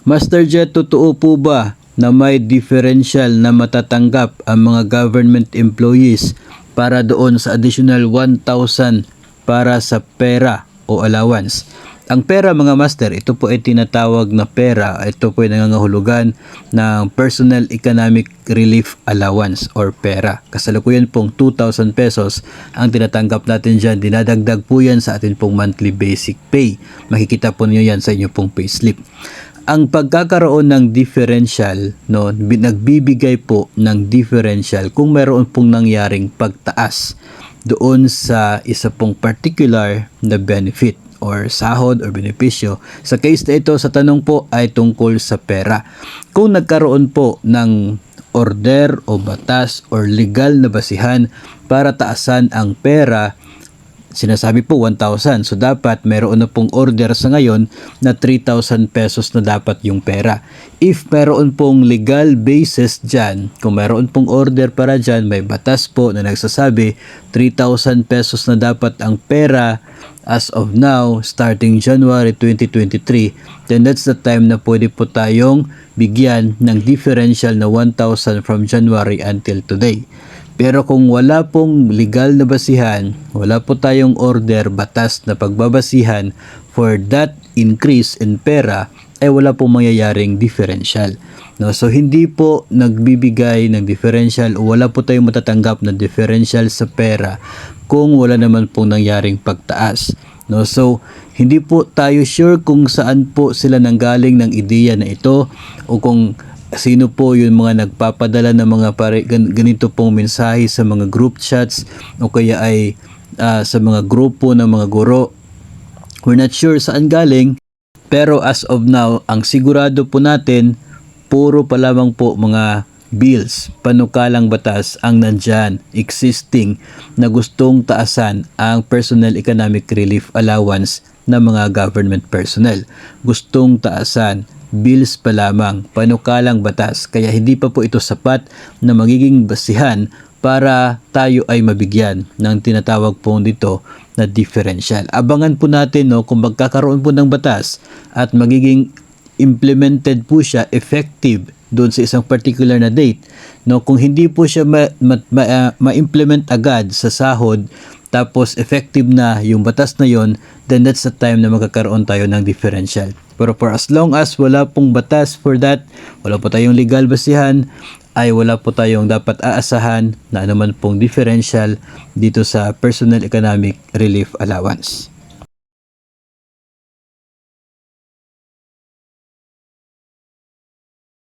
Master Jet, totoo po ba na may differential na matatanggap ang mga government employees para doon sa additional 1,000 para sa pera o allowance? Ang pera, mga master, ito po ay tinatawag na pera. Ito po ay nangangahulugan ng Personal Economic Relief Allowance or pera. Kasalukuyan pong 2,000 pesos ang tinatanggap natin dyan. Dinadagdag po yan sa atin pong monthly basic pay. Makikita po niyo yan sa inyo pong payslip. Ang pagkakaroon ng differential, no, nagbibigay po ng differential kung mayroon pong nangyaring pagtaas doon sa isa pong particular na benefit or sahod or benepisyo. Sa case na ito, sa tanong po ay tungkol sa pera. Kung nagkaroon po ng order o batas or legal na basihan para taasan ang pera, sinasabi po 1,000. So dapat meron na pong order sa ngayon na 3,000 pesos na dapat yung pera. If meron pong legal basis dyan, kung meron pong order para dyan, may batas po na nagsasabi 3,000 pesos na dapat ang pera as of now, starting January 2023, then that's the time na pwede po tayong bigyan ng differential na 1,000 from January until today. Pero kung wala pong legal na basihan, wala po tayong order, batas na pagbabasihan for that increase in pera, ay wala pong mangyayaring differential. No? So hindi po nagbibigay ng differential o wala po tayong matatanggap na differential sa pera kung wala naman pong nangyaring pagtaas. No? So hindi po tayo sure kung saan po sila nanggaling ng ideya na ito o kung sino po yung mga nagpapadala ng mga ganito pong mensahe sa mga group chats o kaya ay sa mga grupo ng mga guro. We're not sure saan galing, pero as of now, ang sigurado po natin, puro pa lamang po mga bills, panukalang batas ang nandyan, existing, na gustong taasan ang Personal Economic Relief Allowance ng mga government personnel. Gustong taasan, bills pa lamang, panukalang batas, kaya hindi pa po ito sapat na magiging basihan para tayo ay mabigyan ng tinatawag po dito na differential. Abangan po natin, no, kung magkakaroon po ng batas at magiging implemented po siya, effective doon sa isang particular na date. No, kung hindi po siya ma-implement agad sa sahod, tapos effective na yung batas na yon, then that's the time na magkakaroon tayo ng differential. Pero for as long as wala pong batas for that, wala po tayong legal basihan, ay wala po tayong dapat aasahan na anuman pong differential dito sa Personal Economic Relief Allowance.